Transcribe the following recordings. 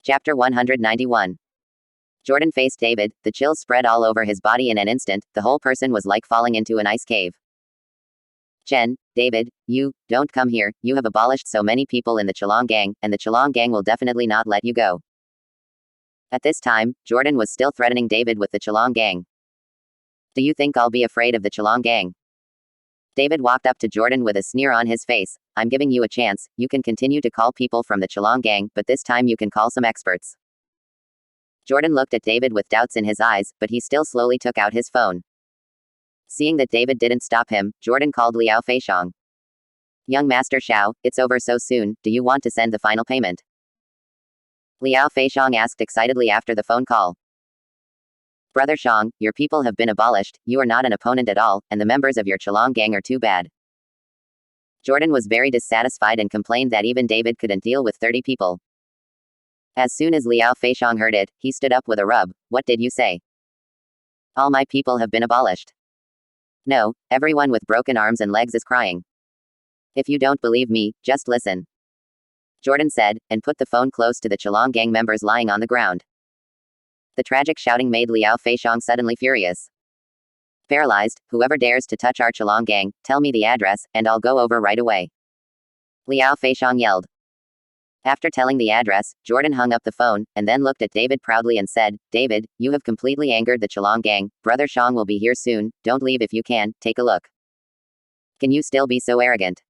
Chapter 191. Jordan faced David, the chills spread all over his body in an instant, the whole person was like falling into an ice cave. Chen, David, you, don't come here, you have abolished so many people in the Chalong gang, and the Chalong gang will definitely not let you go. At this time, Jordan was still threatening David with the Chalong gang. Do you think I'll be afraid of the Chalong gang? David walked up to Jordan with a sneer on his face. I'm giving you a chance, you can continue to call people from the Chalong gang, but this time you can call some experts. Jordan looked at David with doubts in his eyes, but he still slowly took out his phone. Seeing that David didn't stop him, Jordan called Liao Feixiang. Young Master Xiao, it's over so soon, do you want to send the final payment? Liao Feixiang asked excitedly after the phone call. Brother Xiang, your people have been abolished, you are not an opponent at all, and the members of your Chalong gang are too bad. Jordan was very dissatisfied and complained that even David couldn't deal with 30 people. As soon as Liao Feixiang heard it, he stood up with a rub. What did you say? All my people have been abolished. No, everyone with broken arms and legs is crying. If you don't believe me, just listen. Jordan said, and put the phone close to the Chalong gang members lying on the ground. The tragic shouting made Liao Feixiang suddenly furious. Paralyzed, whoever dares to touch our Chalong gang, tell me the address, and I'll go over right away. Liao Feixiang yelled. After telling the address, Jordan hung up the phone, and then looked at David proudly and said, David, you have completely angered the Chalong gang, Brother Xiang will be here soon, don't leave if you can, take a look. Can you still be so arrogant?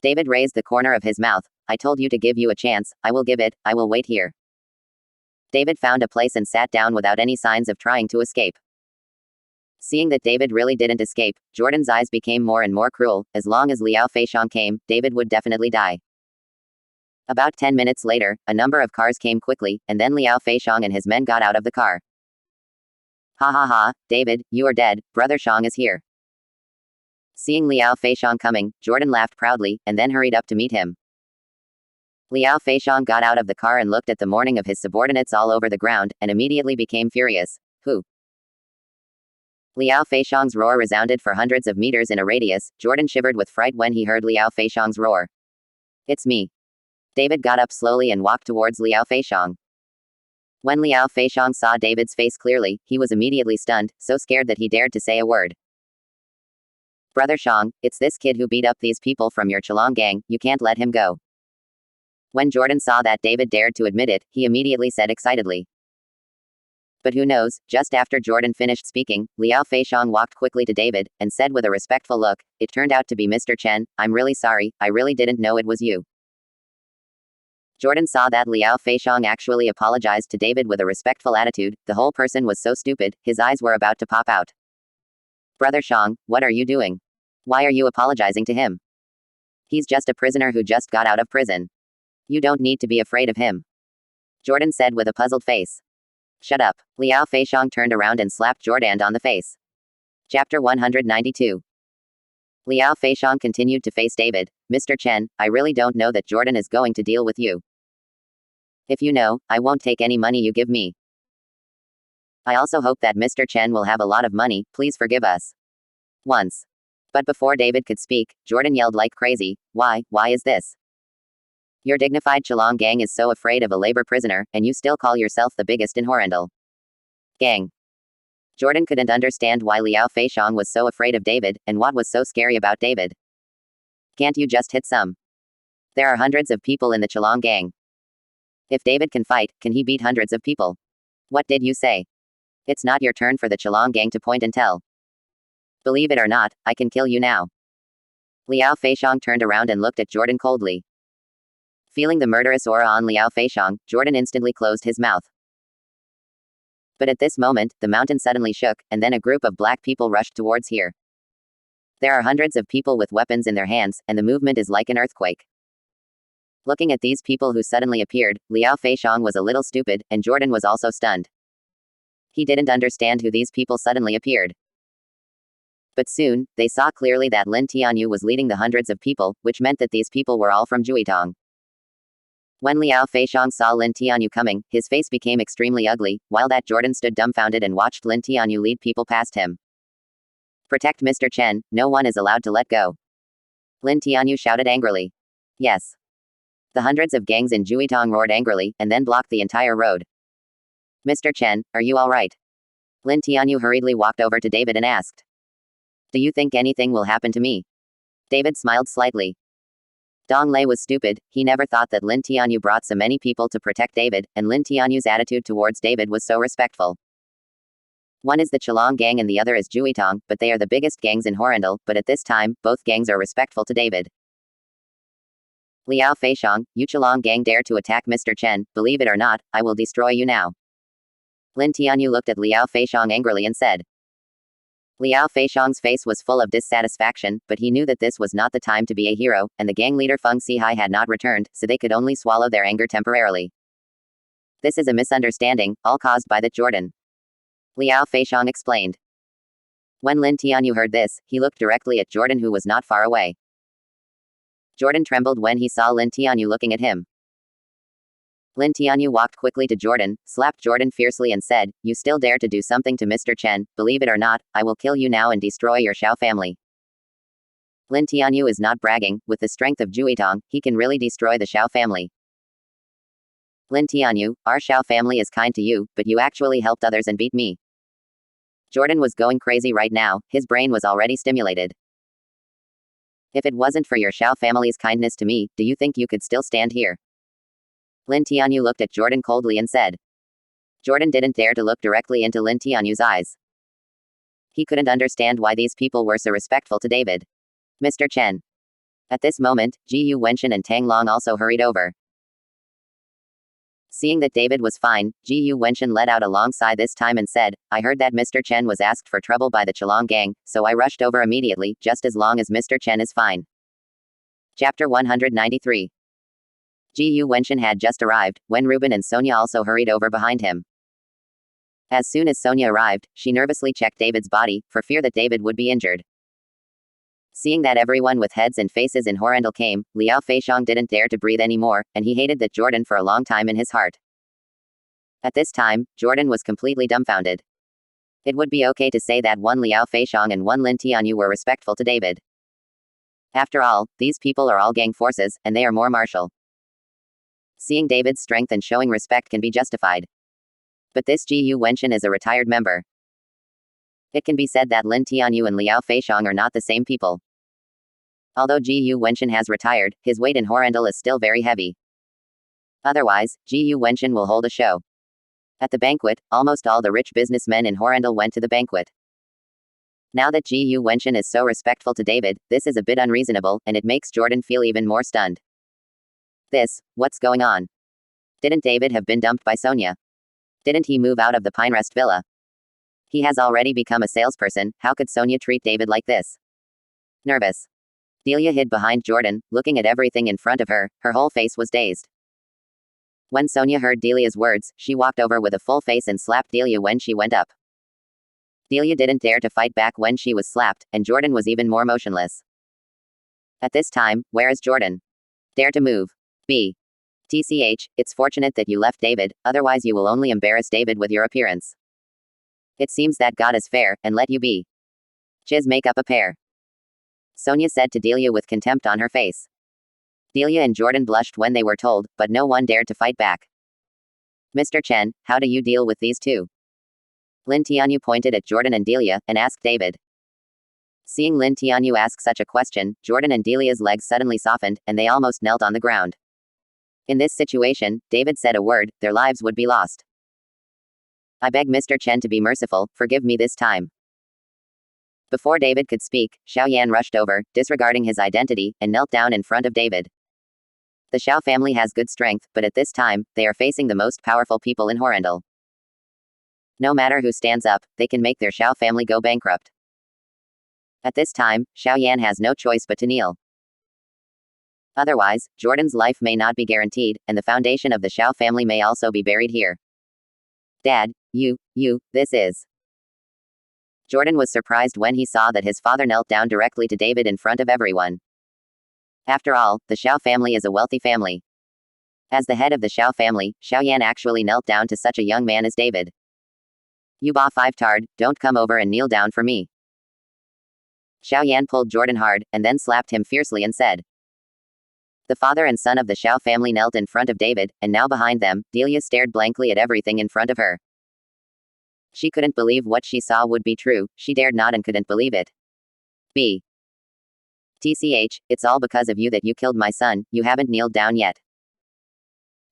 David raised the corner of his mouth. I told you to give you a chance, I will give it, I will wait here. David found a place and sat down without any signs of trying to escape. Seeing that David really didn't escape, Jordan's eyes became more and more cruel. As long as Liao Feixiang came, David would definitely die. About 10 minutes later, a number of cars came quickly, and then Liao Feixiang and his men got out of the car. Ha ha ha, David, you are dead, Brother Xiang is here. Seeing Liao Feixiang coming, Jordan laughed proudly, and then hurried up to meet him. Liao Feixiang got out of the car and looked at the mourning of his subordinates all over the ground, and immediately became furious. Who? Liao Feixiang's roar resounded for hundreds of meters in a radius. Jordan shivered with fright when he heard Liao Feixiang's roar. It's me. David got up slowly and walked towards Liao Feixiang. When Liao Feixiang saw David's face clearly, he was immediately stunned, so scared that he dared to say a word. Brother Xiang, it's this kid who beat up these people from your Chalong gang, you can't let him go. When Jordan saw that David dared to admit it, he immediately said excitedly. But who knows, just after Jordan finished speaking, Liao Feixiang walked quickly to David, and said with a respectful look, it turned out to be Mr. Chen, I'm really sorry, I really didn't know it was you. Jordan saw that Liao Feixiang actually apologized to David with a respectful attitude. The whole person was so stupid, his eyes were about to pop out. Brother Xiang, what are you doing? Why are you apologizing to him? He's just a prisoner who just got out of prison. You don't need to be afraid of him. Jordan said with a puzzled face. Shut up. Liao Feixiang turned around and slapped Jordan on the face. Chapter 192. Liao Feixiang continued to face David. Mr. Chen, I really don't know that Jordan is going to deal with you. If you know, I won't take any money you give me. I also hope that Mr. Chen will have a lot of money, please forgive us. Once. But before David could speak, Jordan yelled like crazy, why is this? Your dignified Chalong gang is so afraid of a labor prisoner, and you still call yourself the biggest in Horrendal gang. Jordan couldn't understand why Liao Feixiang was so afraid of David, and what was so scary about David. Can't you just hit some? There are hundreds of people in the Chalong gang. If David can fight, can he beat hundreds of people? What did you say? It's not your turn for the Chalong gang to point and tell. Believe it or not, I can kill you now. Liao Feixiang turned around and looked at Jordan coldly. Feeling the murderous aura on Liao Feixiang, Jordan instantly closed his mouth. But at this moment, the mountain suddenly shook, and then a group of black people rushed towards here. There are hundreds of people with weapons in their hands, and the movement is like an earthquake. Looking at these people who suddenly appeared, Liao Feixiang was a little stupid, and Jordan was also stunned. He didn't understand who these people suddenly appeared. But soon, they saw clearly that Lin Tianyu was leading the hundreds of people, which meant that these people were all from Juitong. When Liao Feixiang saw Lin Tianyu coming, his face became extremely ugly, while that Jordan stood dumbfounded and watched Lin Tianyu lead people past him. Protect Mr. Chen, no one is allowed to let go. Lin Tianyu shouted angrily. Yes. The hundreds of gangs in Juitong roared angrily, and then blocked the entire road. Mr. Chen, are you all right? Lin Tianyu hurriedly walked over to David and asked. Do you think anything will happen to me? David smiled slightly. Dong Lei was stupid. He never thought that Lin Tianyu brought so many people to protect David, and Lin Tianyu's attitude towards David was so respectful. One is the Chelong gang and the other is Juitong, but they are the biggest gangs in Horrendal, but at this time, both gangs are respectful to David. Liao Feixiang, you Chelong gang dare to attack Mr. Chen, believe it or not, I will destroy you now. Lin Tianyu looked at Liao Feixiang angrily and said. Liao Feixiang's face was full of dissatisfaction, but he knew that this was not the time to be a hero, and the gang leader Feng Sihai had not returned, so they could only swallow their anger temporarily. This is a misunderstanding, all caused by that Jordan. Liao Feixiang explained. When Lin Tianyu heard this, he looked directly at Jordan, who was not far away. Jordan trembled when he saw Lin Tianyu looking at him. Lin Tianyu walked quickly to Jordan, slapped Jordan fiercely and said, You still dare to do something to Mr. Chen, believe it or not, I will kill you now and destroy your Xiao family. Lin Tianyu is not bragging, with the strength of Juitong, he can really destroy the Xiao family. Lin Tianyu, our Xiao family is kind to you, but you actually helped others and beat me. Jordan was going crazy right now, his brain was already stimulated. If it wasn't for your Xiao family's kindness to me, do you think you could still stand here? Lin Tianyu looked at Jordan coldly and said. Jordan didn't dare to look directly into Lin Tianyu's eyes. He couldn't understand why these people were so respectful to David. Mr. Chen. At this moment, Ji Yu Wenshin and Tang Long also hurried over. Seeing that David was fine, Ji Yu Wenshin let out a long sigh this time and said, I heard that Mr. Chen was asked for trouble by the Chelong gang, so I rushed over immediately, just as long as Mr. Chen is fine. Chapter 193. Ji Yu Wenshin had just arrived, when Ruben and Sonia also hurried over behind him. As soon as Sonia arrived, she nervously checked David's body, for fear that David would be injured. Seeing that everyone with heads and faces in Horrendal came, Liao Feixiang didn't dare to breathe anymore, and he hated that Jordan for a long time in his heart. At this time, Jordan was completely dumbfounded. It would be okay to say that one Liao Feixiang and one Lin Tianyu were respectful to David. After all, these people are all gang forces, and they are more martial. Seeing David's strength and showing respect can be justified. But this Ji Yu Wenshin is a retired member. It can be said that Lin Tianyu and Liao Feixiang are not the same people. Although Ji Yu Wenshin has retired, his weight in Horrendal is still very heavy. Otherwise, Ji Yu Wenshin will hold a show. At the banquet, almost all the rich businessmen in Horrendal went to the banquet. Now that Ji Yu Wenshin is so respectful to David, this is a bit unreasonable, and it makes Jordan feel even more stunned. What's going on? Didn't David have been dumped by Sonia? Didn't he move out of the Pinerest villa? He has already become a salesperson, how could Sonia treat David like this? Nervous. Delia hid behind Jordan, looking at everything in front of her, her whole face was dazed. When Sonia heard Delia's words, she walked over with a full face and slapped Delia when she went up. Delia didn't dare to fight back when she was slapped, and Jordan was even more motionless. At this time, where is Jordan? Dare to move. TCH, it's fortunate that you left David, otherwise you will only embarrass David with your appearance. It seems that God is fair, and let you be. Chiz make up a pair. Sonia said to Delia with contempt on her face. Delia and Jordan blushed when they were told, but no one dared to fight back. Mr. Chen, how do you deal with these two? Lin Tianyu pointed at Jordan and Delia, and asked David. Seeing Lin Tianyu ask such a question, Jordan and Delia's legs suddenly softened, and they almost knelt on the ground. In this situation, David said a word, their lives would be lost. I beg Mr. Chen to be merciful, forgive me this time. Before David could speak, Xiao Yan rushed over, disregarding his identity, and knelt down in front of David. The Xiao family has good strength, but at this time, they are facing the most powerful people in Horrendal. No matter who stands up, they can make their Xiao family go bankrupt. At this time, Xiao Yan has no choice but to kneel. Otherwise, Jordan's life may not be guaranteed, and the foundation of the Xiao family may also be buried here. Dad, this is. Jordan was surprised when he saw that his father knelt down directly to David in front of everyone. After all, the Xiao family is a wealthy family. As the head of the Xiao family, Xiao Yan actually knelt down to such a young man as David. You ba five tard, don't come over and kneel down for me. Xiao Yan pulled Jordan hard, and then slapped him fiercely and said. The father and son of the Xiao family knelt in front of David, and now behind them, Delia stared blankly at everything in front of her. She couldn't believe what she saw would be true, she dared not and couldn't believe it. TCH, it's all because of you that you killed my son, you haven't kneeled down yet.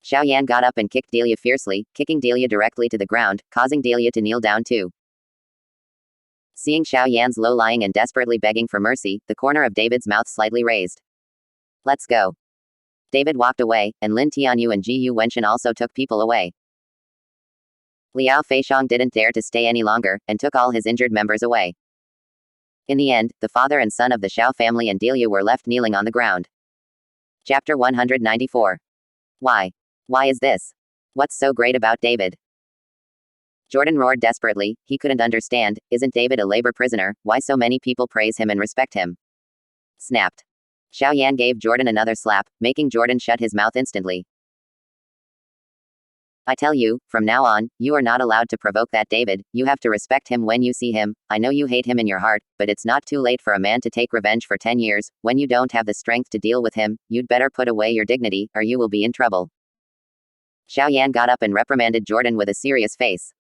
Xiao Yan got up and kicked Delia fiercely, kicking Delia directly to the ground, causing Delia to kneel down too. Seeing Xiao Yan's low-lying and desperately begging for mercy, the corner of David's mouth slightly raised. Let's go. David walked away, and Lin Tianyu and Ji Yu Wenshan also took people away. Liao Feixiang didn't dare to stay any longer, and took all his injured members away. In the end, the father and son of the Xiao family and Delia were left kneeling on the ground. Chapter 194. Why? Why is this? What's so great about David? Jordan roared desperately, he couldn't understand, isn't David a labor prisoner, why so many people praise him and respect him? Snapped. Xiao Yan gave Jordan another slap, making Jordan shut his mouth instantly. I tell you, from now on, you are not allowed to provoke that David, you have to respect him when you see him, I know you hate him in your heart, but it's not too late for a man to take revenge for 10 years, when you don't have the strength to deal with him, you'd better put away your dignity, or you will be in trouble. Xiao Yan got up and reprimanded Jordan with a serious face.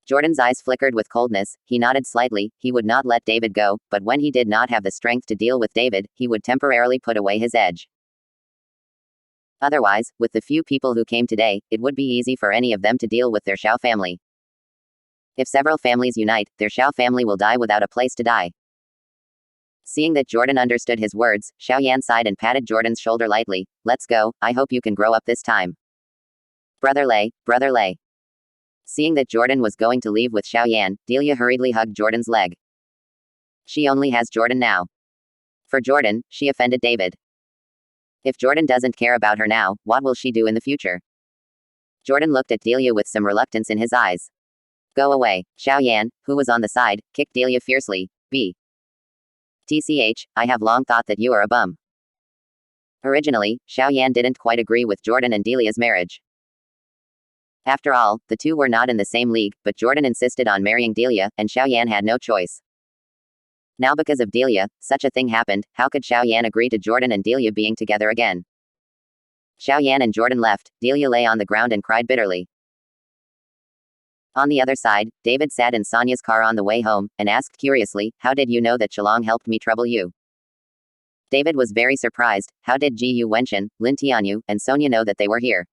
Jordan's eyes flickered with coldness, he nodded slightly, he would not let David go, but when he did not have the strength to deal with David, he would temporarily put away his edge. Otherwise, with the few people who came today, it would be easy for any of them to deal with their Xiao family. If several families unite, their Xiao family will die without a place to die. Seeing that Jordan understood his words, Xiao Yan sighed and patted Jordan's shoulder lightly. Let's go, I hope you can grow up this time. Brother Lei, Brother Lei. Seeing that Jordan was going to leave with Xiao Yan, Delia hurriedly hugged Jordan's leg. She only has Jordan now. For Jordan, she offended David. If Jordan doesn't care about her now, what will she do in the future? Jordan looked at Delia with some reluctance in his eyes. Go away. Xiao Yan, who was on the side, kicked Delia fiercely. TCH, I have long thought that you are a bum. Originally, Xiao Yan didn't quite agree with Jordan and Delia's marriage. After all, the two were not in the same league, but Jordan insisted on marrying Delia, and Xiao Yan had no choice. Now because of Delia, such a thing happened, how could Xiao Yan agree to Jordan and Delia being together again? Xiao Yan and Jordan left, Delia lay on the ground and cried bitterly. On the other side, David sat in Sonia's car on the way home, and asked curiously, how did you know that Chalong helped me trouble you? David was very surprised, how did Ji Yu Wenshan, Lin Tianyu, and Sonia know that they were here?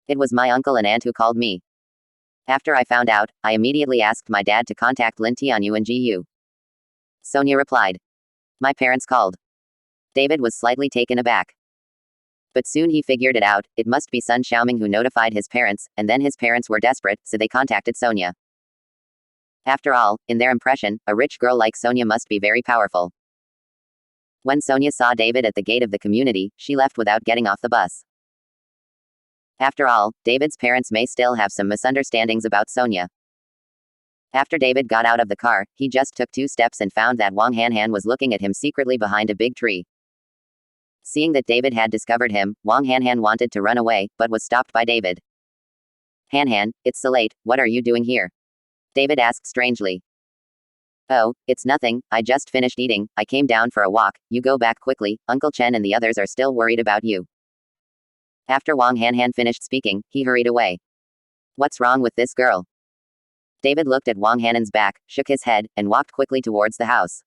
It was my uncle and aunt who called me. After I found out, I immediately asked my dad to contact Lin Tianyu and Ji Yu. Sonia replied. My parents called. David was slightly taken aback. But soon he figured it out, it must be Sun Xiaoming who notified his parents, and then his parents were desperate, so they contacted Sonia. After all, in their impression, a rich girl like Sonia must be very powerful. When Sonia saw David at the gate of the community, she left without getting off the bus. After all, David's parents may still have some misunderstandings about Sonia. After David got out of the car, he just took 2 steps and found that Wang Hanhan was looking at him secretly behind a big tree. Seeing that David had discovered him, Wang Hanhan wanted to run away, but was stopped by David. Hanhan, it's so late, what are you doing here? David asked strangely. Oh, it's nothing, I just finished eating, I came down for a walk, you go back quickly, Uncle Chen and the others are still worried about you. After Wang Hanhan finished speaking, he hurried away. What's wrong with this girl? David looked at Wang Hanan's back, shook his head, and walked quickly towards the house.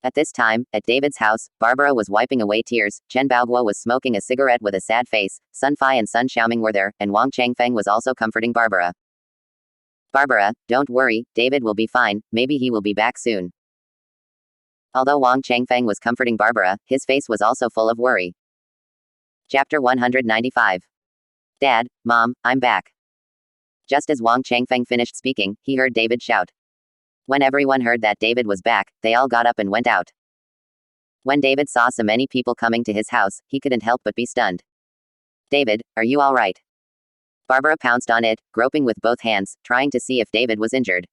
At this time, at David's house, Barbara was wiping away tears, Chen Baoguo was smoking a cigarette with a sad face, Sun Fai and Sun Xiaoming were there, and Wang Changfeng was also comforting Barbara. Barbara, don't worry, David will be fine, maybe he will be back soon. Although Wang Changfeng was comforting Barbara, his face was also full of worry. Chapter 195. Dad, Mom, I'm back. Just as Wang Changfeng finished speaking, he heard David shout. When everyone heard that David was back, they all got up and went out. When David saw so many people coming to his house, he couldn't help but be stunned. David, are you all right? Barbara pounced on it, groping with both hands, trying to see if David was injured.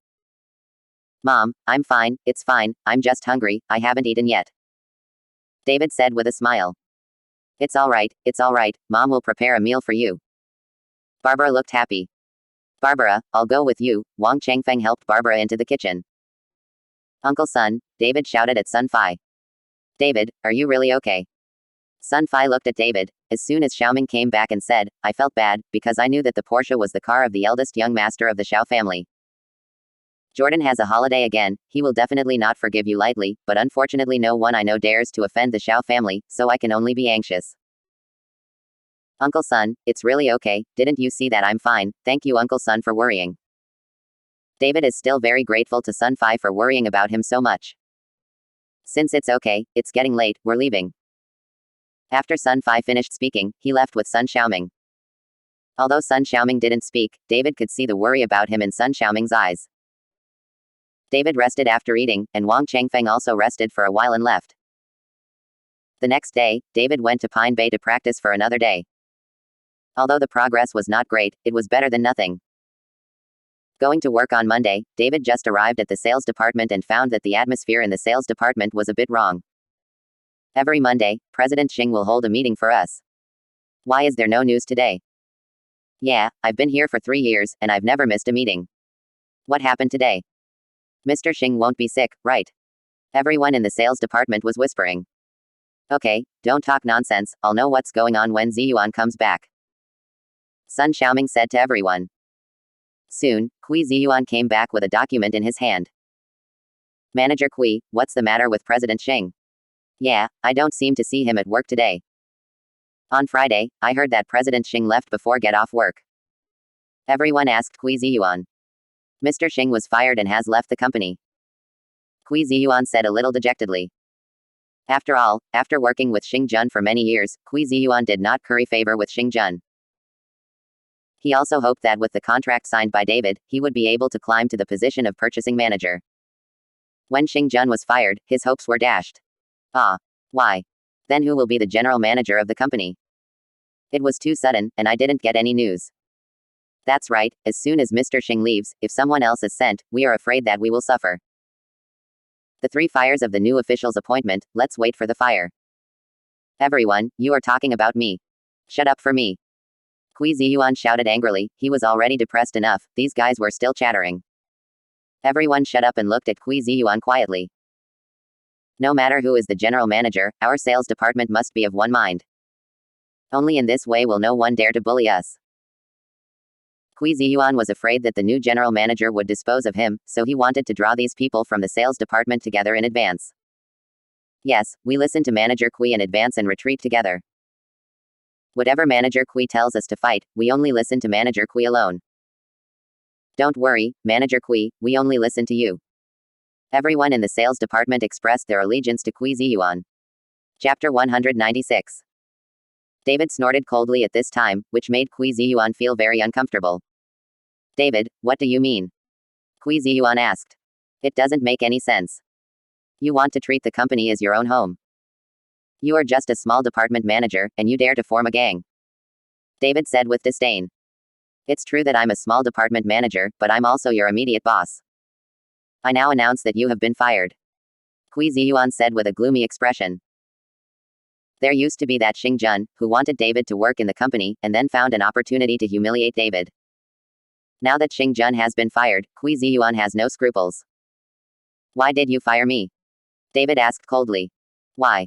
Mom, I'm fine, it's fine, I'm just hungry, I haven't eaten yet. David said with a smile. It's all right, Mom will prepare a meal for you. Barbara looked happy. Barbara, I'll go with you, Wang Changfeng helped Barbara into the kitchen. Uncle Sun, David shouted at Sun Fai. David, are you really okay? Sun Fai looked at David, as soon as Xiaoming came back and said, I felt bad, because I knew that the Porsche was the car of the eldest young master of the Xiao family. Jordan has a holiday again, he will definitely not forgive you lightly, but unfortunately no one I know dares to offend the Xiao family, so I can only be anxious. Uncle Sun, it's really okay, didn't you see that I'm fine, thank you Uncle Sun for worrying. David is still very grateful to Sun Fai for worrying about him so much. Since it's okay, it's getting late, we're leaving. After Sun Fai finished speaking, he left with Sun Xiaoming. Although Sun Xiaoming didn't speak, David could see the worry about him in Sun Xiaoming's eyes. David rested after eating, and Wang Changfeng also rested for a while and left. The next day, David went to Pine Bay to practice for another day. Although the progress was not great, it was better than nothing. Going to work on Monday, David just arrived at the sales department and found that the atmosphere in the sales department was a bit wrong. Every Monday, President Xing will hold a meeting for us. Why is there no news today? Yeah, I've been here for 3 years, and I've never missed a meeting. What happened today? Mr. Xing won't be sick, right? Everyone in the sales department was whispering. Okay, don't talk nonsense, I'll know what's going on when Ziyuan comes back. Sun Xiaoming said to everyone. Soon, Kui Ziyuan came back with a document in his hand. Manager Kui, what's the matter with President Xing? Yeah, I don't seem to see him at work today. On Friday, I heard that President Xing left before get off work. Everyone asked Kui Ziyuan. Mr. Xing was fired and has left the company. Kui Ziyuan said a little dejectedly. After all, after working with Xing Jun for many years, Kui Ziyuan did not curry favor with Xing Jun. He also hoped that with the contract signed by David, he would be able to climb to the position of purchasing manager. When Xing Jun was fired, his hopes were dashed. Ah. Why? Then who will be the general manager of the company? It was too sudden, and I didn't get any news. That's right, as soon as Mr. Xing leaves, if someone else is sent, we are afraid that we will suffer. The 3 fires of the new official's appointment, let's wait for the fire. Everyone, you are talking about me. Shut up for me. Kui Ziyuan shouted angrily, he was already depressed enough, these guys were still chattering. Everyone shut up and looked at Kui Ziyuan quietly. No matter who is the general manager, our sales department must be of one mind. Only in this way will no one dare to bully us. Kui Ziyuan was afraid that the new general manager would dispose of him, so he wanted to draw these people from the sales department together in advance. Yes, we listen to Manager Kui in advance and retreat together. Whatever Manager Kui tells us to fight, we only listen to Manager Kui alone. Don't worry, Manager Kui, we only listen to you. Everyone in the sales department expressed their allegiance to Kui Ziyuan. Chapter 196. David snorted coldly at this time, which made Kui Ziyuan feel very uncomfortable. David, what do you mean? Kui Ziyuan asked. It doesn't make any sense. You want to treat the company as your own home. You are just a small department manager, and you dare to form a gang. David said with disdain. It's true that I'm a small department manager, but I'm also your immediate boss. I now announce that you have been fired. Kui Ziyuan said with a gloomy expression. There used to be that Xing Jun, who wanted David to work in the company, and then found an opportunity to humiliate David. Now that Xing Jun has been fired, Kui Ziyuan has no scruples. Why did you fire me? David asked coldly. Why?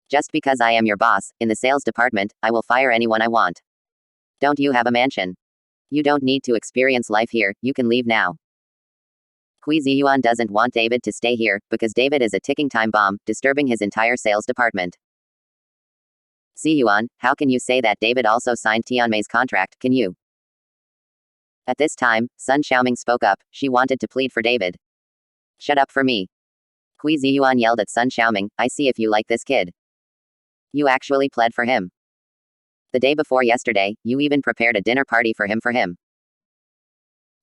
Just because I am your boss, in the sales department, I will fire anyone I want. Don't you have a mansion? You don't need to experience life here, you can leave now. Kui Ziyuan doesn't want David to stay here, because David is a ticking time bomb, disturbing his entire sales department. Ziyuan, how can you say that David also signed Tianmei's contract, can you? At this time, Sun Xiaoming spoke up, she wanted to plead for David. Shut up for me. Kui Ziyuan yelled at Sun Xiaoming, I see if you like this kid. You actually pled for him. The day before yesterday, you even prepared a dinner party for him.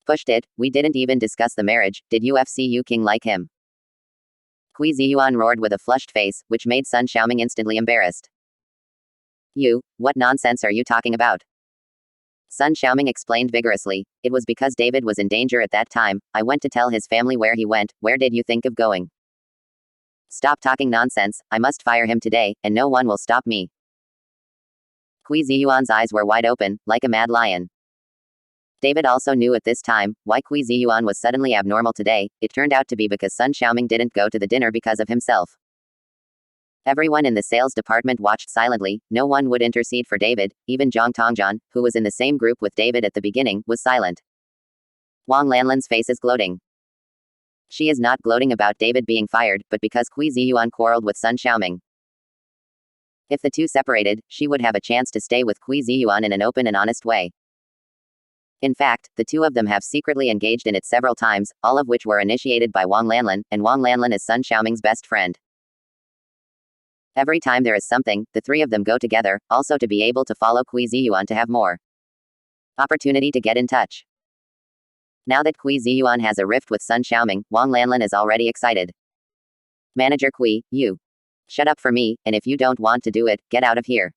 Pushed it, we didn't even discuss the marriage, did you king like him? Kui Ziyuan roared with a flushed face, which made Sun Xiaoming instantly embarrassed. You, what nonsense are you talking about? Sun Xiaoming explained vigorously, it was because David was in danger at that time, I went to tell his family where he went, where did you think of going? Stop talking nonsense, I must fire him today, and no one will stop me. Kui Ziyuan's eyes were wide open, like a mad lion. David also knew at this time, why Kui Ziyuan was suddenly abnormal today, it turned out to be because Sun Xiaoming didn't go to the dinner because of himself. Everyone in the sales department watched silently. No one would intercede for David. Even Zhang Tongjian, who was in the same group with David at the beginning, was silent. Wang Lanlan's face is gloating. She is not gloating about David being fired, but because Kui Ziyuan quarreled with Sun Xiaoming. If the two separated, she would have a chance to stay with Kui Ziyuan in an open and honest way. In fact, the two of them have secretly engaged in it several times, all of which were initiated by Wang Lanlan, and Wang Lanlan is Sun Xiaoming's best friend. Every time there is something, the three of them go together, also to be able to follow Kui Ziyuan to have more opportunity to get in touch. Now that Kui Ziyuan has a rift with Sun Xiaoming, Wang Lanlan is already excited. Manager Kui, you. Shut up for me, and if you don't want to do it, get out of here.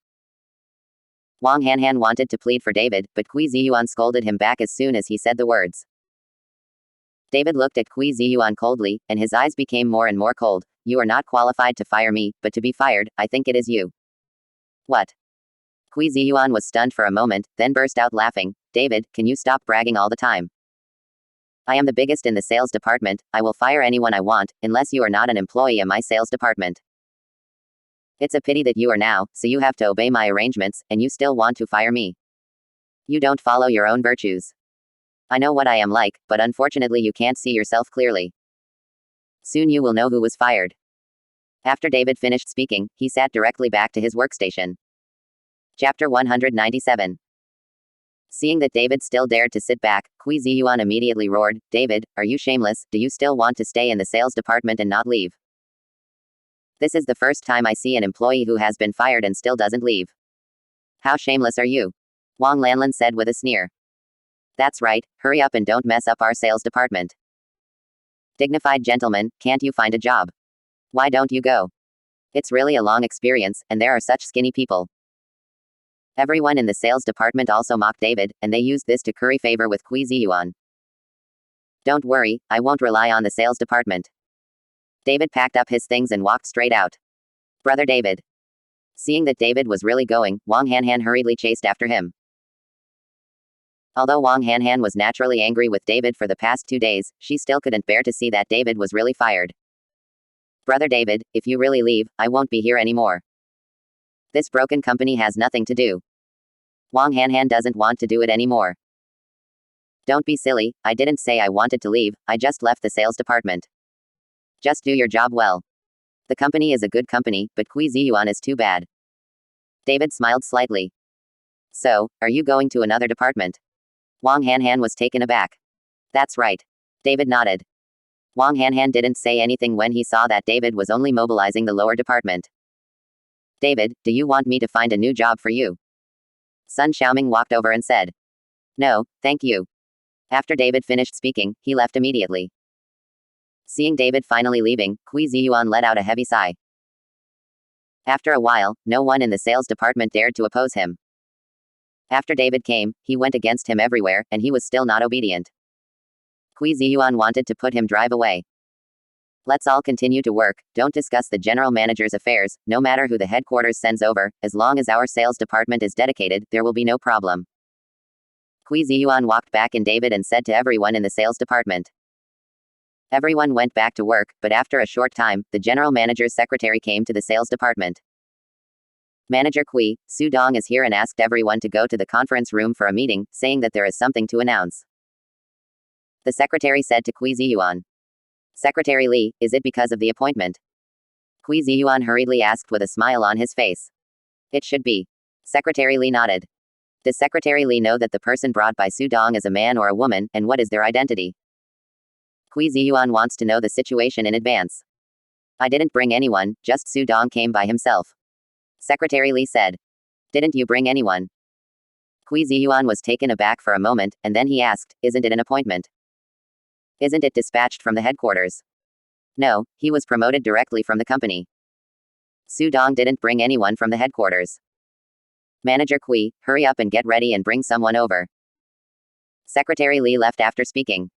Wang Hanhan wanted to plead for David, but Kui Ziyuan scolded him back as soon as he said the words. David looked at Kui Ziyuan coldly, and his eyes became more and more cold. You are not qualified to fire me, but to be fired, I think it is you. What? Kui Ziyuan was stunned for a moment, then burst out laughing. David, can you stop bragging all the time? I am the biggest in the sales department. I will fire anyone I want, unless you are not an employee in my sales department. It's a pity that you are now, so you have to obey my arrangements, and you still want to fire me. You don't follow your own virtues. I know what I am like, but unfortunately you can't see yourself clearly. Soon you will know who was fired. After David finished speaking, he sat directly back to his workstation. Chapter 197. Seeing that David still dared to sit back, Kui Ziyuan immediately roared, David, are you shameless? Do you still want to stay in the sales department and not leave? This is the first time I see an employee who has been fired and still doesn't leave. How shameless are you? Wang Lanlan said with a sneer. That's right, hurry up and don't mess up our sales department. Dignified gentleman, can't you find a job? Why don't you go? It's really a long experience, and there are such skinny people. Everyone in the sales department also mocked David, and they used this to curry favor with Kui Ziyuan. Don't worry, I won't rely on the sales department. David packed up his things and walked straight out. Brother David. Seeing that David was really going, Wang Hanhan hurriedly chased after him. Although Wang Hanhan was naturally angry with David for the past 2 days, she still couldn't bear to see that David was really fired. Brother David, if you really leave, I won't be here anymore. This broken company has nothing to do. Wang Hanhan doesn't want to do it anymore. Don't be silly, I didn't say I wanted to leave, I just left the sales department. Just do your job well. The company is a good company, but Kui Ziyuan is too bad. David smiled slightly. So, are you going to another department? Wang Hanhan was taken aback. That's right. David nodded. Wang Hanhan didn't say anything when he saw that David was only mobilizing the lower department. David, do you want me to find a new job for you? Sun Xiaoming walked over and said. No, thank you. After David finished speaking, he left immediately. Seeing David finally leaving, Kui Ziyuan let out a heavy sigh. After a while, no one in the sales department dared to oppose him. After David came, he went against him everywhere, and he was still not obedient. Kui Ziyuan wanted to put him drive away. Let's all continue to work, don't discuss the general manager's affairs, no matter who the headquarters sends over, as long as our sales department is dedicated, there will be no problem. Kui Ziyuan walked back in David and said to everyone in the sales department. Everyone went back to work, but after a short time, the general manager's secretary came to the sales department. Manager Kui, Su Dong is here and asked everyone to go to the conference room for a meeting, saying that there is something to announce. The secretary said to Kui Ziyuan. Secretary Li, is it because of the appointment? Kui Ziyuan hurriedly asked with a smile on his face. It should be. Secretary Li nodded. Does Secretary Li know that the person brought by Su Dong is a man or a woman, and what is their identity? Kui Ziyuan wants to know the situation in advance. I didn't bring anyone, just Su Dong came by himself. Secretary Li said. Didn't you bring anyone? Kui Ziyuan was taken aback for a moment, and then he asked, isn't it an appointment? Isn't it dispatched from the headquarters? No, he was promoted directly from the company. Su Dong didn't bring anyone from the headquarters. Manager Kui, hurry up and get ready and bring someone over. Secretary Li left after speaking.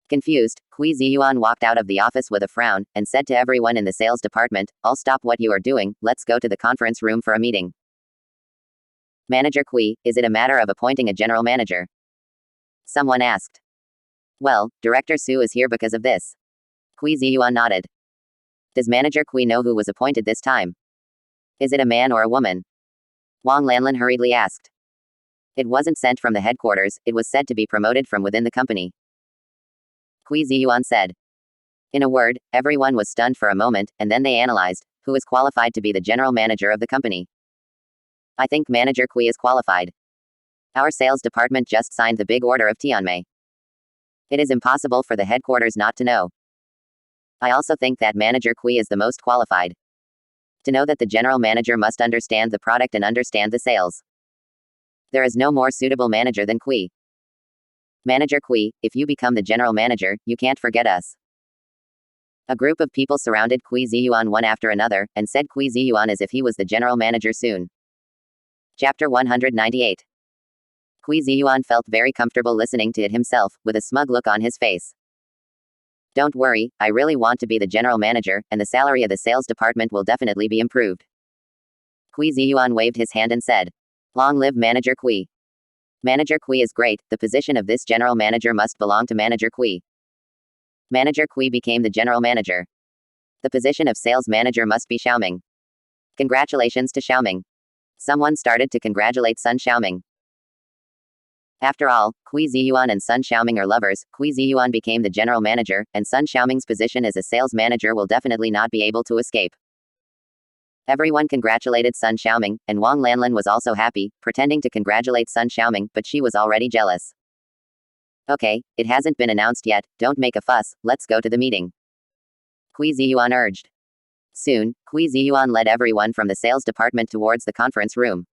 Confused, Kui Ziyuan walked out of the office with a frown, and said to everyone in the sales department, I'll stop what you are doing, let's go to the conference room for a meeting. Manager Kui, is it a matter of appointing a general manager? Someone asked. Well, Director Su is here because of this. Kui Ziyuan nodded. Does Manager Kui know who was appointed this time? Is it a man or a woman? Wang Lanlin hurriedly asked. It wasn't sent from the headquarters, it was said to be promoted from within the company. Kui Ziyuan said. In a word, everyone was stunned for a moment, and then they analyzed, who is qualified to be the general manager of the company. I think Manager Kui is qualified. Our sales department just signed the big order of Tianmei. It is impossible for the headquarters not to know. I also think that Manager Kui is the most qualified. To know that the general manager must understand the product and understand the sales. There is no more suitable manager than Kui. Manager Kui, if you become the general manager, you can't forget us. A group of people surrounded Kui Ziyuan one after another, and said Kui Ziyuan as if he was the general manager soon. Chapter 198. Kui Ziyuan felt very comfortable listening to it himself, with a smug look on his face. Don't worry, I really want to be the general manager, and the salary of the sales department will definitely be improved. Kui Ziyuan waved his hand and said. Long live Manager Kui. Manager Kui is great, the position of this general manager must belong to Manager Kui. Manager Kui became the general manager. The position of sales manager must be Xiaoming. Congratulations to Xiaoming. Someone started to congratulate Sun Xiaoming. After all, Kui Ziyuan and Sun Xiaoming are lovers. Kui Ziyuan became the general manager, and Sun Xiaoming's position as a sales manager will definitely not be able to escape. Everyone congratulated Sun Xiaoming, and Wang Lanlin was also happy, pretending to congratulate Sun Xiaoming, but she was already jealous. Okay, it hasn't been announced yet, don't make a fuss, let's go to the meeting. Kui Ziyuan urged. Soon, Kui Ziyuan led everyone from the sales department towards the conference room.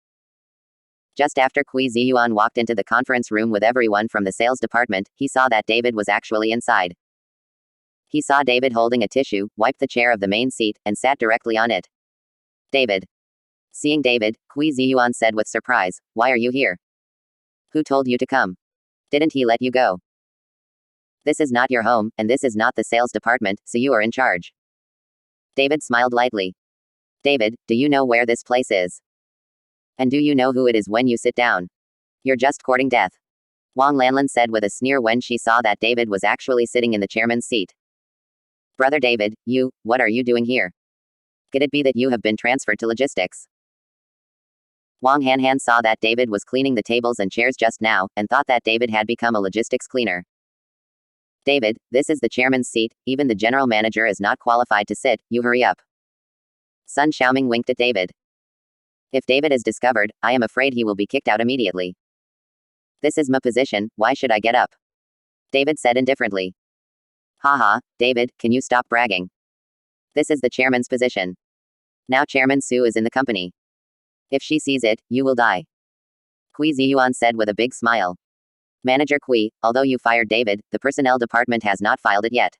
Just after Kui Ziyuan walked into the conference room with everyone from the sales department, he saw that David was actually inside. He saw David holding a tissue, wiped the chair of the main seat, and sat directly on it. David. Seeing David, Kui Ziyuan said with surprise, why are you here? Who told you to come? Didn't he let you go? This is not your home, and this is not the sales department, so you are in charge. David smiled lightly. David, do you know where this place is? And do you know who it is when you sit down? You're just courting death. Wang Lanlin said with a sneer when she saw that David was actually sitting in the chairman's seat. Brother David, what are you doing here? Could it be that you have been transferred to logistics? Wang Hanhan saw that David was cleaning the tables and chairs just now, and thought that David had become a logistics cleaner. David, this is the chairman's seat, even the general manager is not qualified to sit, you hurry up. Sun Xiaoming winked at David. If David is discovered, I am afraid he will be kicked out immediately. This is my position, why should I get up? David said indifferently. Haha, David, can you stop bragging? This is the chairman's position. Now Chairman Su is in the company. If she sees it, you will die. Kui Ziyuan said with a big smile. Manager Kui, although you fired David, the personnel department has not filed it yet.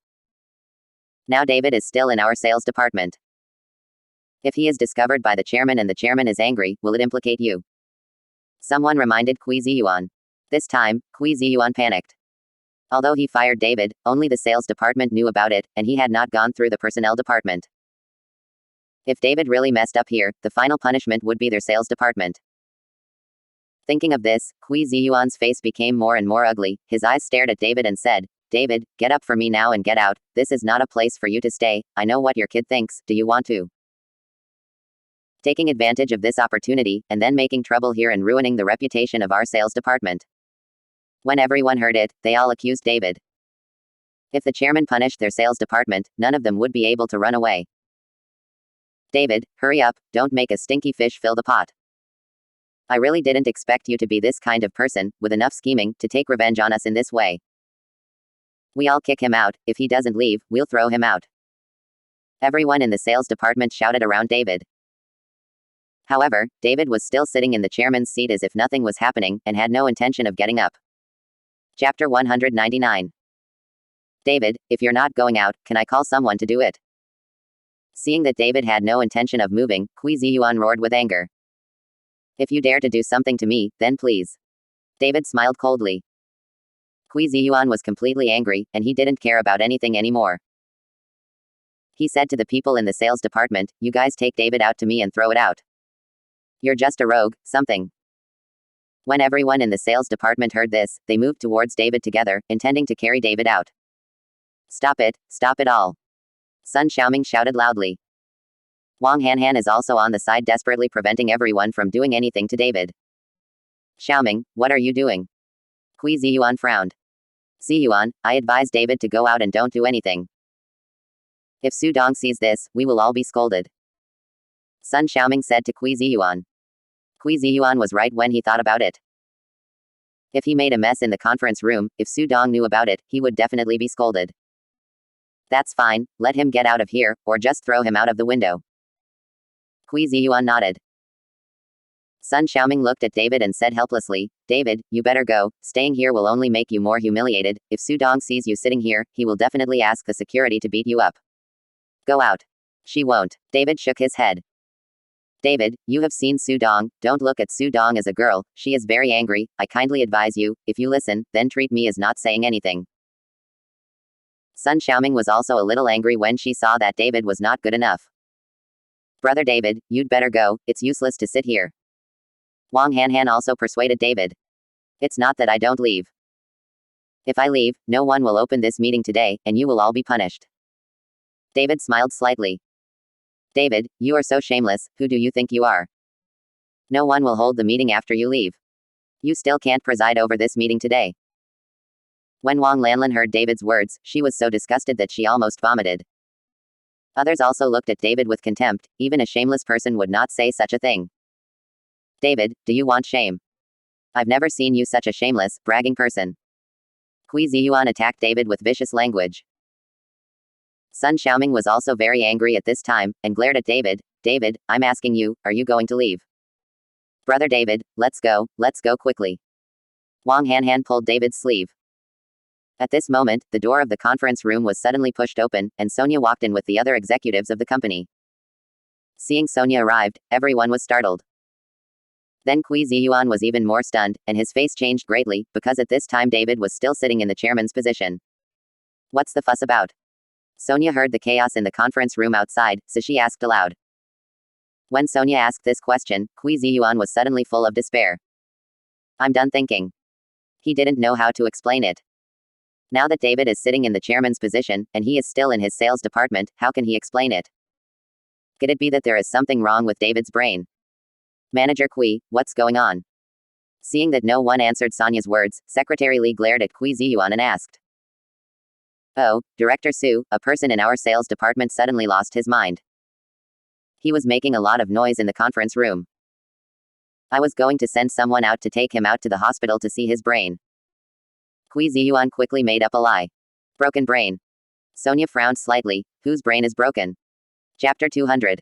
Now David is still in our sales department. If he is discovered by the chairman and the chairman is angry, will it implicate you? Someone reminded Kui Ziyuan. This time, Kui Ziyuan panicked. Although he fired David, only the sales department knew about it, and he had not gone through the personnel department. If David really messed up here, the final punishment would be their sales department. Thinking of this, Kui Ziyuan's face became more and more ugly, his eyes stared at David and said, David, get up for me now and get out, this is not a place for you to stay, I know what your kid thinks, do you want to? Taking advantage of this opportunity, and then making trouble here and ruining the reputation of our sales department. When everyone heard it, they all accused David. If the chairman punished their sales department, none of them would be able to run away. David, hurry up, don't make a stinky fish fill the pot. I really didn't expect you to be this kind of person, with enough scheming, to take revenge on us in this way. We all kick him out, if he doesn't leave, we'll throw him out. Everyone in the sales department shouted around David. However, David was still sitting in the chairman's seat as if nothing was happening, and had no intention of getting up. Chapter 199. David, if you're not going out, can I call someone to do it? Seeing that David had no intention of moving, Kui Ziyuan roared with anger. If you dare to do something to me, then please. David smiled coldly. Kui Ziyuan was completely angry, and he didn't care about anything anymore. He said to the people in the sales department, you guys take David out to me and throw it out. You're just a rogue, something. When everyone in the sales department heard this, they moved towards David together, intending to carry David out. Stop it all. Sun Xiaoming shouted loudly. Wang Hanhan is also on the side, desperately preventing everyone from doing anything to David. Xiaoming, what are you doing? Kui Ziyuan frowned. Ziyuan, I advise David to go out and don't do anything. If Su Dong sees this, we will all be scolded. Sun Xiaoming said to Kui Ziyuan. Kui Ziyuan was right when he thought about it. If he made a mess in the conference room, if Su Dong knew about it, he would definitely be scolded. That's fine, let him get out of here, or just throw him out of the window. Kui Ziyuan nodded. Sun Xiaoming looked at David and said helplessly, David, you better go, staying here will only make you more humiliated. If Su Dong sees you sitting here, he will definitely ask the security to beat you up. Go out. She won't. David shook his head. David, you have seen Su Dong, don't look at Su Dong as a girl, she is very angry, I kindly advise you, if you listen, then treat me as not saying anything. Sun Xiaoming was also a little angry when she saw that David was not good enough. Brother David, you'd better go, it's useless to sit here. Wang Hanhan also persuaded David. It's not that I don't leave. If I leave, no one will open this meeting today, and you will all be punished. David smiled slightly. David, you are so shameless, who do you think you are? No one will hold the meeting after you leave. You still can't preside over this meeting today. When Wang Lanlin heard David's words, she was so disgusted that she almost vomited. Others also looked at David with contempt, even a shameless person would not say such a thing. David, do you want shame? I've never seen you such a shameless, bragging person. Kui Ziyuan attacked David with vicious language. Sun Xiaoming was also very angry at this time, and glared at David. David, I'm asking you, are you going to leave? Brother David, let's go quickly. Wang Hanhan pulled David's sleeve. At this moment, the door of the conference room was suddenly pushed open, and Sonia walked in with the other executives of the company. Seeing Sonia arrived, everyone was startled. Then Kui Ziyuan was even more stunned, and his face changed greatly, because at this time David was still sitting in the chairman's position. What's the fuss about? Sonia heard the chaos in the conference room outside, so she asked aloud. When Sonia asked this question, Kui Ziyuan was suddenly full of despair. I'm done thinking. He didn't know how to explain it. Now that David is sitting in the chairman's position, and he is still in his sales department, how can he explain it? Could it be that there is something wrong with David's brain? Manager Kui, what's going on? Seeing that no one answered Sonia's words, Secretary Li glared at Kui Ziyuan and asked. Oh, Director Su, a person in our sales department suddenly lost his mind. He was making a lot of noise in the conference room. I was going to send someone out to take him out to the hospital to see his brain. Kui Ziyuan quickly made up a lie. Broken brain. Sonia frowned slightly. Whose brain is broken? Chapter 200.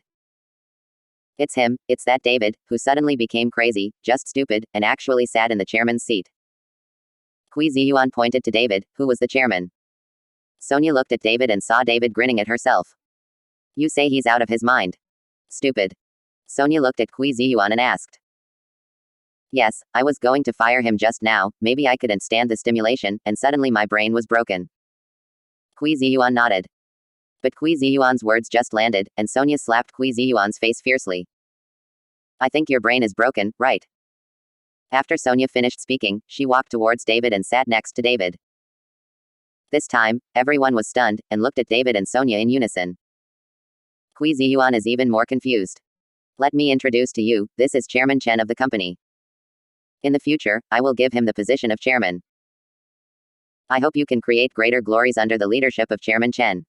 It's him, it's that David, who suddenly became crazy, just stupid, and actually sat in the chairman's seat. Kui Ziyuan pointed to David, who was the chairman. Sonia looked at David and saw David grinning at herself. You say he's out of his mind. Stupid. Sonia looked at Kui Ziyuan and asked. Yes, I was going to fire him just now, maybe I couldn't stand the stimulation, and suddenly my brain was broken. Kui Ziyuan nodded. But Kui Ziyuan's words just landed, and Sonia slapped Kui Ziyuan's face fiercely. I think your brain is broken, right? After Sonia finished speaking, she walked towards David and sat next to David. This time, everyone was stunned, and looked at David and Sonia in unison. Kui Ziyuan is even more confused. Let me introduce to you, this is Chairman Chen of the company. In the future, I will give him the position of chairman. I hope you can create greater glories under the leadership of Chairman Chen.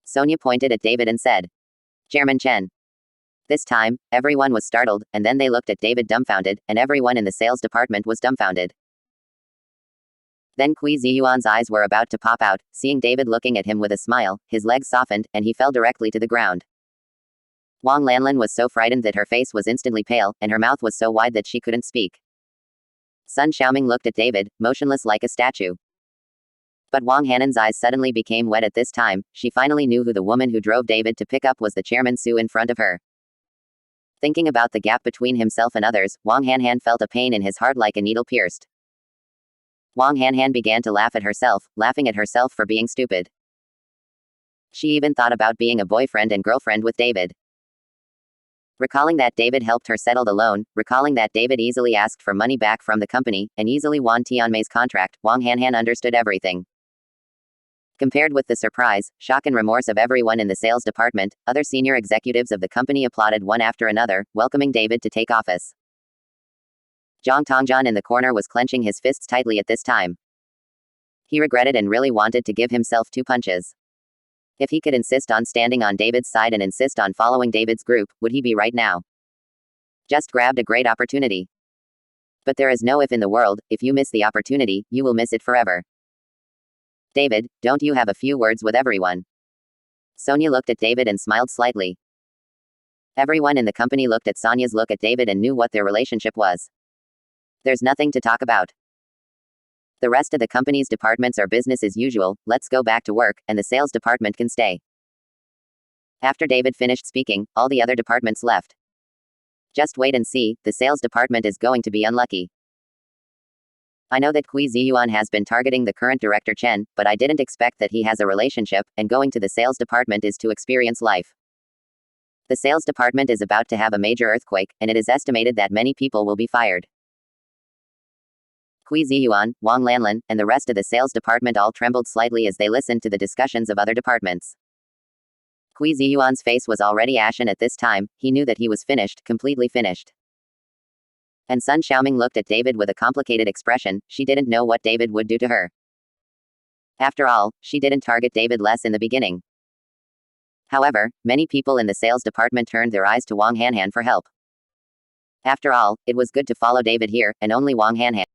Sonia pointed at David and said. Chairman Chen. This time, everyone was startled, and then they looked at David dumbfounded, and everyone in the sales department was dumbfounded. Then Kui Ziyuan's eyes were about to pop out, seeing David looking at him with a smile, his legs softened, and he fell directly to the ground. Wang Lanlin was so frightened that her face was instantly pale, and her mouth was so wide that she couldn't speak. Sun Xiaoming looked at David, motionless like a statue. But Wang Hanan's eyes suddenly became wet at this time. She finally knew who the woman who drove David to pick up was, the chairman Su in front of her. Thinking about the gap between himself and others, Wang Hanhan felt a pain in his heart like a needle pierced. Wang Hanhan began to laugh at herself, laughing at herself for being stupid. She even thought about being a boyfriend and girlfriend with David. Recalling that David helped her settle the loan, recalling that David easily asked for money back from the company, and easily won Tianmei's contract, Wang Hanhan understood everything. Compared with the surprise, shock, and remorse of everyone in the sales department, other senior executives of the company applauded one after another, welcoming David to take office. Jong Tongjan in the corner was clenching his fists tightly at this time. He regretted and really wanted to give himself 2 punches. If he could insist on standing on David's side and insist on following David's group, would he be right now? Just grabbed a great opportunity. But there is no if in the world. If you miss the opportunity, you will miss it forever. David, don't you have a few words with everyone? Sonia looked at David and smiled slightly. Everyone in the company looked at Sonia's look at David and knew what their relationship was. There's nothing to talk about. The rest of the company's departments are business as usual, let's go back to work, and the sales department can stay. After David finished speaking, all the other departments left. Just wait and see, the sales department is going to be unlucky. I know that Kui Ziyuan has been targeting the current director Chen, but I didn't expect that he has a relationship, and going to the sales department is to experience life. The sales department is about to have a major earthquake, and it is estimated that many people will be fired. Kui Ziyuan, Wang Lanlan, and the rest of the sales department all trembled slightly as they listened to the discussions of other departments. Kui Ziyuan's face was already ashen at this time. He knew that he was finished, completely finished. And Sun Xiaoming looked at David with a complicated expression. She didn't know what David would do to her. After all, she didn't target David less in the beginning. However, many people in the sales department turned their eyes to Wang Hanhan for help. After all, it was good to follow David here, and only Wang Hanhan.